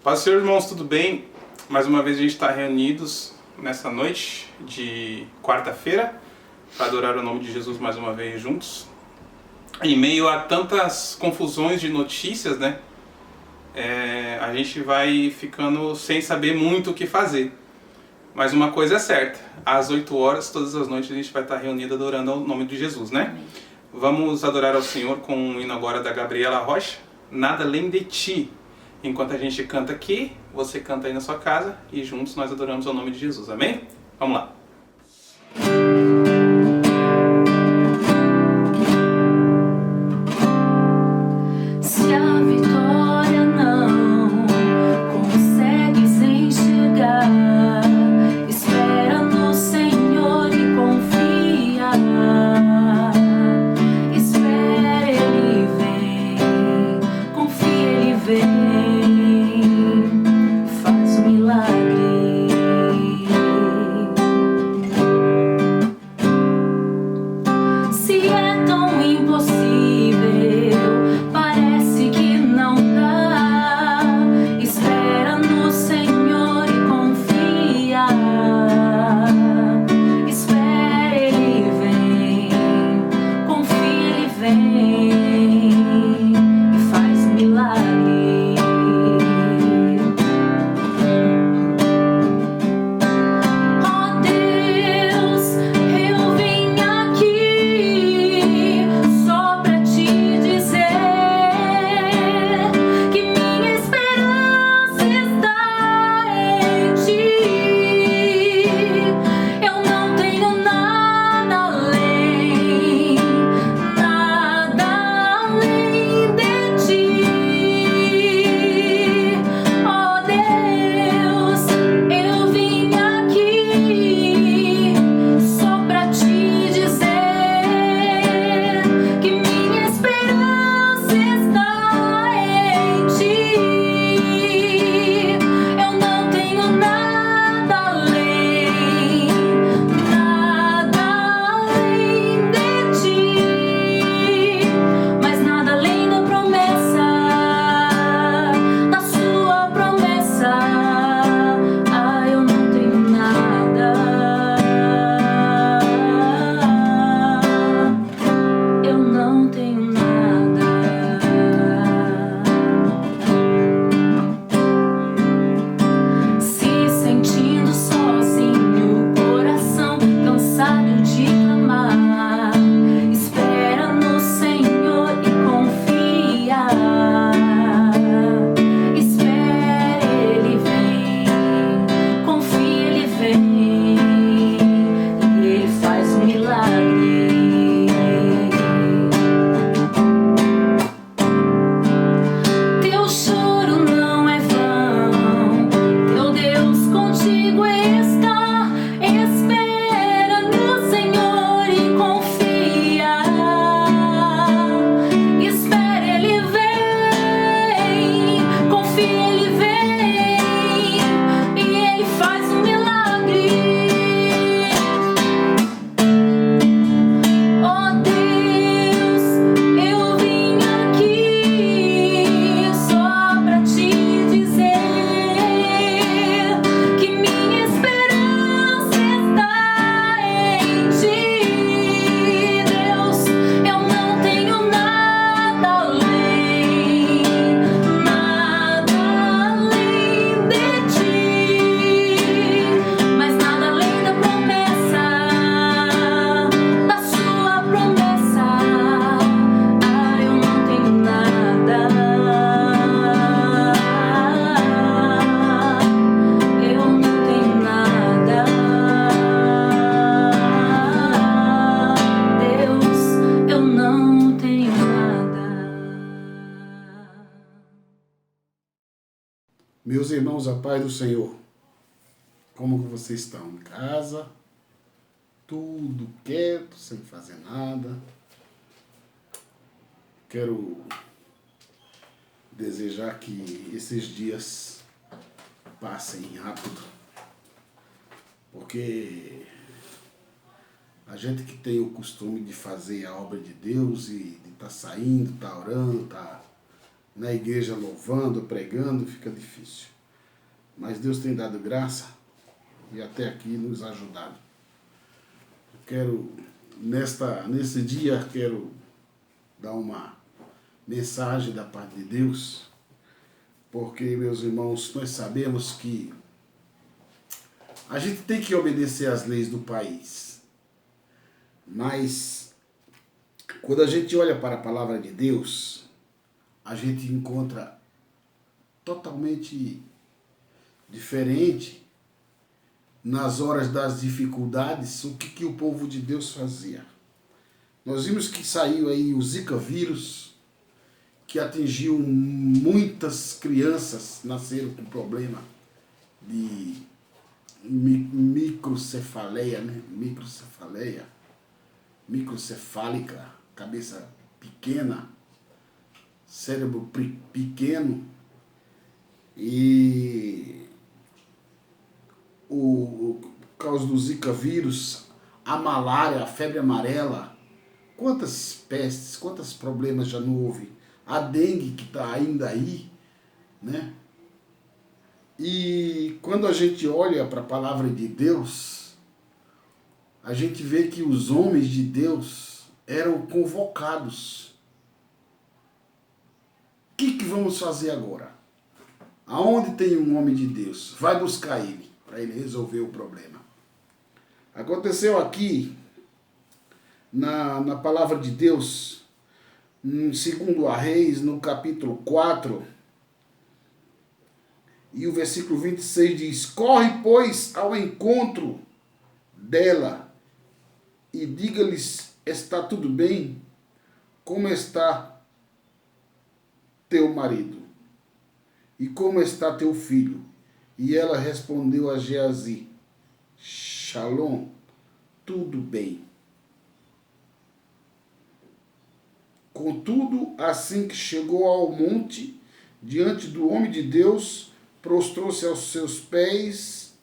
Paz do Senhor, irmãos, tudo bem? Mais uma vez a gente está reunidos nessa noite de quarta-feira para adorar o nome de Jesus mais uma vez juntos. Em meio a tantas confusões de notícias, né? A gente vai ficando sem saber muito o que fazer. Mas uma coisa é certa, às 8 horas, todas as noites, a gente vai estar reunido adorando ao nome de Jesus, né? Amém. Vamos adorar ao Senhor com um hino agora da Gabriela Rocha, Nada Além de Ti. Enquanto a gente canta aqui, você canta aí na sua casa e juntos nós adoramos ao nome de Jesus, amém? Vamos lá! Se a vitória não consegues enxergar, espera no Senhor e confia. Espera, Ele vem, confia, Ele vem. Meus irmãos, a paz do Senhor, como que vocês estão? Em casa? Tudo quieto, sem fazer nada? Quero desejar que esses dias passem rápido, porque a gente que tem o costume de fazer a obra de Deus e de estar saindo, estar orando, estar na igreja louvando, pregando, fica difícil. mas Deus tem dado graça e até aqui nos ajudado. Eu quero, nesse dia, quero dar uma mensagem da parte de Deus, porque, meus irmãos, nós sabemos que a gente tem que obedecer às leis do país, mas quando a gente olha para a palavra de Deus, a gente encontra totalmente diferente nas horas das dificuldades o que o povo de Deus fazia. Nós vimos que saiu aí o Zika vírus, que atingiu muitas crianças, nasceram com problema de microcefaleia, né? Microcefálica, cabeça pequena, cérebro pequeno, e por causa do Zika vírus, a malária, a febre amarela, quantas pestes, quantos problemas já não houve, a dengue que está ainda aí, né? E quando a gente olha para a palavra de Deus, a gente vê que os homens de Deus eram convocados. O que vamos fazer agora? Aonde tem um homem de Deus? Vai buscar ele, para ele resolver o problema. Aconteceu aqui, na palavra de Deus, segundo a Reis, no capítulo 4, e o versículo 26 diz: corre, pois, ao encontro dela, e diga-lhes, está tudo bem? Como está teu marido? E como está teu filho? E ela respondeu a Geazi: Shalom, tudo bem. Contudo, assim que chegou ao monte, diante do homem de Deus, prostrou-se aos seus pés.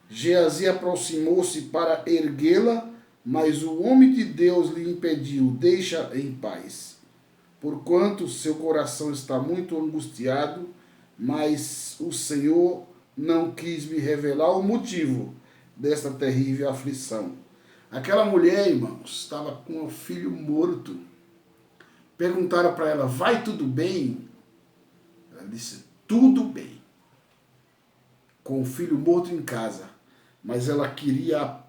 Geazi aproximou-se para erguê-la, mas o homem de Deus lhe impediu: deixa em paz, porquanto seu coração está muito angustiado, mas o Senhor não quis me revelar o motivo desta terrível aflição. Aquela mulher, irmãos, estava com um filho morto. Perguntaram para ela: vai tudo bem? Ela disse: tudo bem. Com o filho morto em casa. Mas ela queria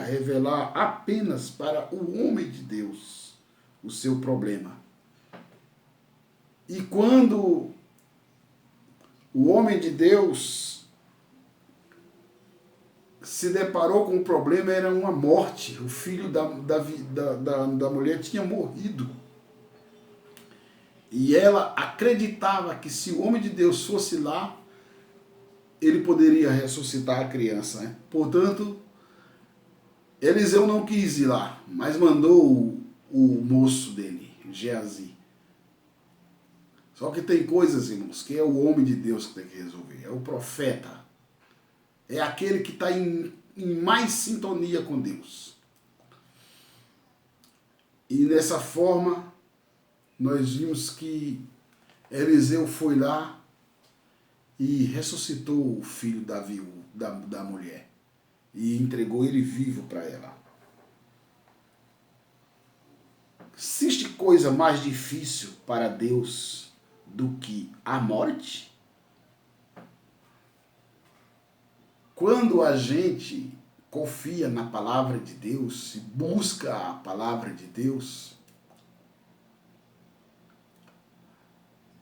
revelar apenas para o homem de Deus o seu problema. E quando o homem de Deus se deparou com o problema, era uma morte. O filho da mulher tinha morrido. E ela acreditava que se o homem de Deus fosse lá, ele poderia ressuscitar a criança, né? Portanto, Eliseu não quis ir lá, mas mandou o moço dele, Geazi. Só que tem coisas, irmãos, que é o homem de Deus que tem que resolver. É o profeta. É aquele que está em mais sintonia com Deus. E dessa forma, nós vimos que Eliseu foi lá e ressuscitou o filho da mulher. E entregou ele vivo para ela. Existe coisa mais difícil para Deus do que a morte? Quando a gente confia na palavra de Deus e busca a palavra de Deus,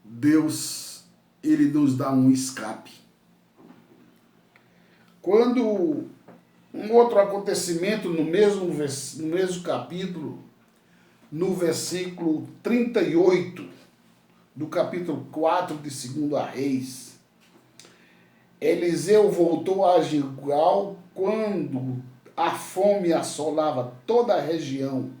Deus, ele nos dá um escape. Quando um outro acontecimento no mesmo capítulo, no versículo 38 do capítulo 4 de 2 Reis, Eliseu voltou a Gilgal quando a fome assolava toda a região.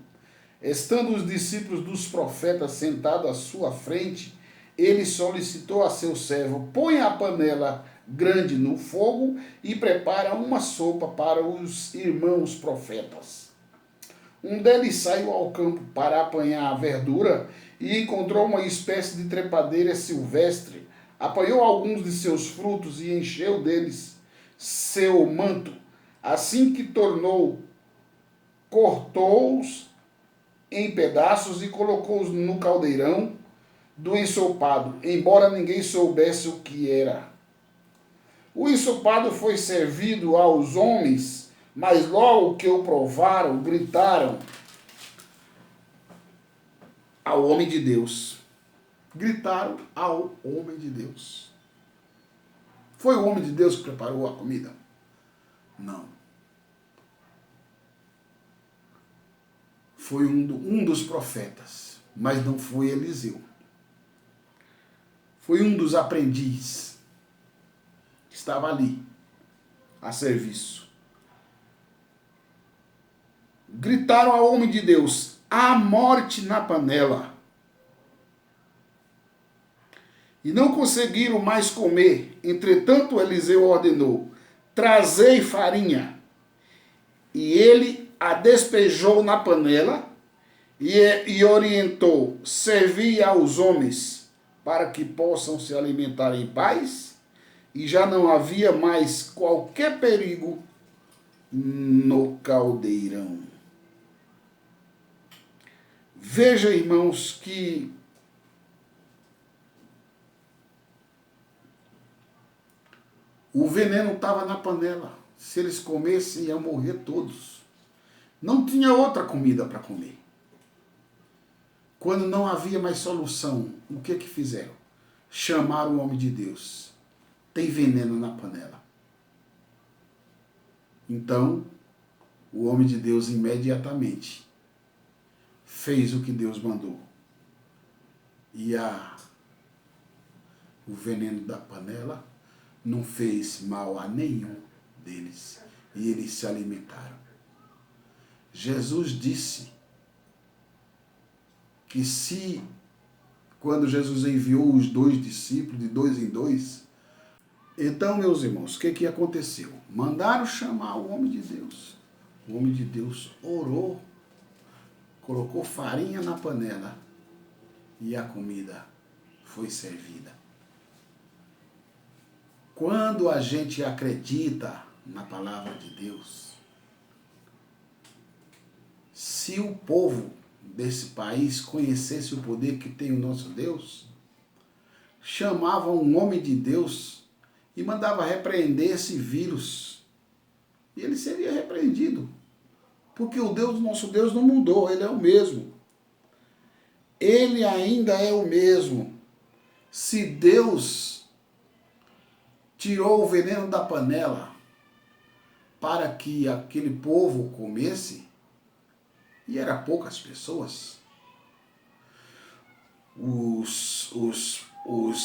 Estando os discípulos dos profetas sentados à sua frente, ele solicitou a seu servo: põe a panela grande no fogo e prepara uma sopa para os irmãos profetas. Um deles saiu ao campo para apanhar a verdura e encontrou uma espécie de trepadeira silvestre, apanhou alguns de seus frutos e encheu deles seu manto. Assim que tornou, cortou-os em pedaços e colocou-os no caldeirão do ensopado, embora ninguém soubesse o que era. O ensopado foi servido aos homens, mas logo que o provaram, gritaram ao homem de Deus. Gritaram ao homem de Deus. Foi o homem de Deus que preparou a comida? Não. Foi um dos profetas, mas não foi Eliseu. Foi um dos aprendizes que estava ali, a serviço. Gritaram ao homem de Deus: há morte na panela. E não conseguiram mais comer. Entretanto, Eliseu ordenou: trazei farinha. E ele a despejou na panela e orientou: servi aos homens para que possam se alimentar em paz. E já não havia mais qualquer perigo no caldeirão. Veja, irmãos, que o veneno estava na panela. Se eles comessem, iam morrer todos. Não tinha outra comida para comer. Quando não havia mais solução, o que fizeram? Chamaram o homem de Deus. Tem veneno na panela. Então, o homem de Deus imediatamente fez o que Deus mandou. E o veneno da panela não fez mal a nenhum deles. E eles se alimentaram. Jesus disse que quando Jesus enviou os 2 discípulos, de 2 em 2, então, meus irmãos, o que aconteceu? Mandaram chamar o homem de Deus. O homem de Deus orou, colocou farinha na panela e a comida foi servida. Quando a gente acredita na palavra de Deus, se o povo desse país conhecesse o poder que tem o nosso Deus, chamava um homem de Deus e mandava repreender esse vírus. E ele seria repreendido. Porque o Deus, nosso Deus, não mudou, ele é o mesmo. Ele ainda é o mesmo. Se Deus tirou o veneno da panela para que aquele povo comesse, e eram poucas pessoas, os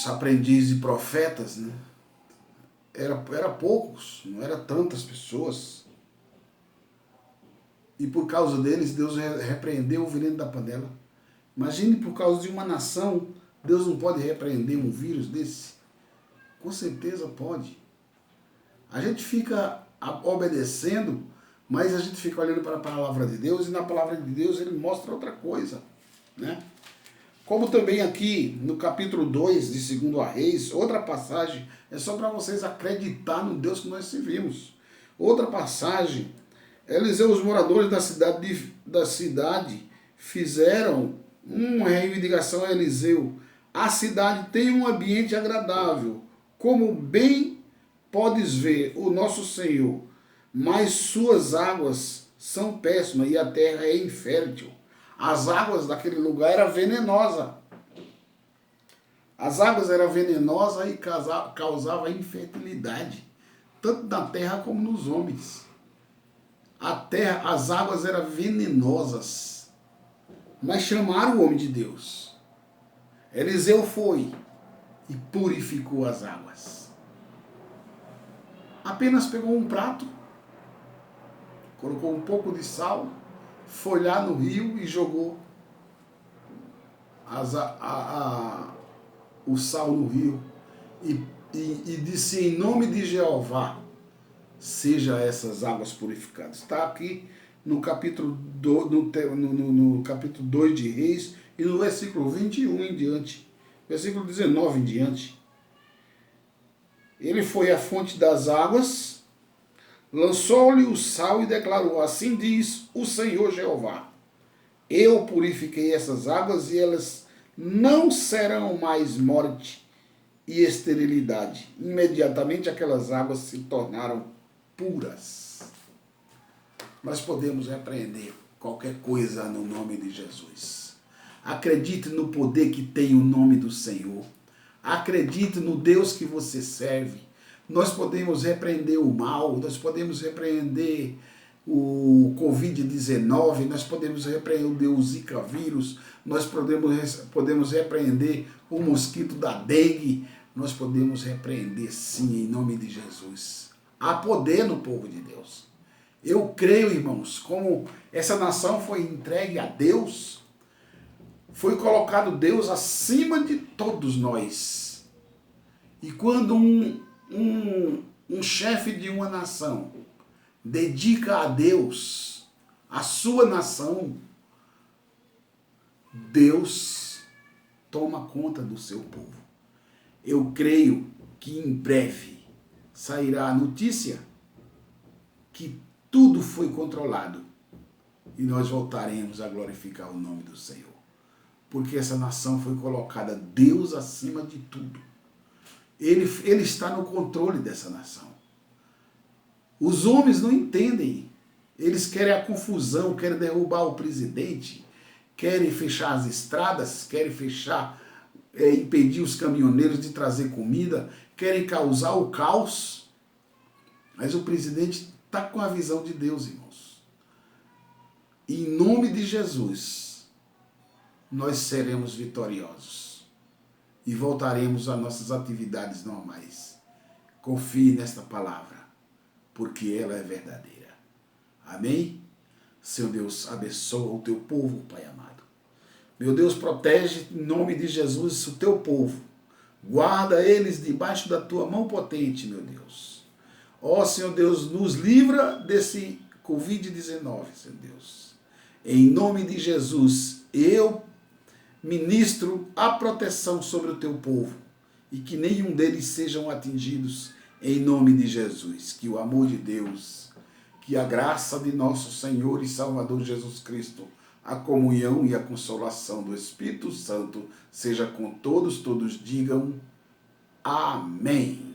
aprendizes e profetas, né? Era poucos, não era tantas pessoas. E por causa deles, Deus repreendeu o veneno da panela. Imagine, por causa de uma nação, Deus não pode repreender um vírus desse? Com certeza pode. A gente fica obedecendo, mas a gente fica olhando para a palavra de Deus, e na palavra de Deus ele mostra outra coisa, né? Como também aqui no capítulo 2 de 2 Reis, outra passagem, é só para vocês acreditar no Deus que nós servimos. Outra passagem, Eliseu, os moradores da cidade fizeram uma reivindicação a Eliseu. A cidade tem um ambiente agradável, como bem podes ver, o nosso Senhor, mas suas águas são péssimas e a terra é infértil. As águas daquele lugar eram venenosas. As águas eram venenosas e causavam infertilidade, tanto na terra como nos homens. As águas eram venenosas, mas chamaram o homem de Deus. Eliseu foi e purificou as águas. Apenas pegou um prato, colocou um pouco de sal, foi lá no rio e jogou o sal no rio e disse: em nome de Jeová, seja essas águas purificadas. Está aqui no capítulo 2 de Reis e no versículo 21 em diante, versículo 19 em diante. Ele foi à fonte das águas, lançou-lhe o sal e declarou: assim diz o Senhor Jeová: eu purifiquei essas águas e elas não serão mais morte e esterilidade. Imediatamente aquelas águas se tornaram puras. Nós podemos repreender qualquer coisa no nome de Jesus. Acredite no poder que tem o nome do Senhor. Acredite no Deus que você serve. Nós podemos repreender o mal, nós podemos repreender o Covid-19, nós podemos repreender o Zika vírus, nós podemos repreender o mosquito da dengue, nós podemos repreender sim em nome de Jesus. Há poder no povo de Deus. Eu creio, irmãos, como essa nação foi entregue a Deus, foi colocado Deus acima de todos nós. E quando um chefe de uma nação dedica a Deus a sua nação, Deus toma conta do seu povo. Eu creio que em breve sairá a notícia que tudo foi controlado e nós voltaremos a glorificar o nome do Senhor. Porque essa nação foi colocada Deus acima de tudo. Ele está no controle dessa nação. Os homens não entendem. Eles querem a confusão, querem derrubar o presidente, querem fechar as estradas, querem impedir os caminhoneiros de trazer comida, querem causar o caos. Mas o presidente está com a visão de Deus, irmãos. E em nome de Jesus, nós seremos vitoriosos e voltaremos às nossas atividades normais. Confie nesta palavra, porque ela é verdadeira. Amém? Seu Deus, abençoa o teu povo, Pai amado. Meu Deus, protege em nome de Jesus o teu povo. Guarda eles debaixo da tua mão potente, meu Deus. Ó, Senhor Deus, nos livra desse Covid-19, Senhor Deus. Em nome de Jesus, eu ministro a proteção sobre o teu povo e que nenhum deles sejam atingidos em nome de Jesus. Que o amor de Deus, que a graça de nosso Senhor e Salvador Jesus Cristo, a comunhão e a consolação do Espírito Santo seja com todos digam amém.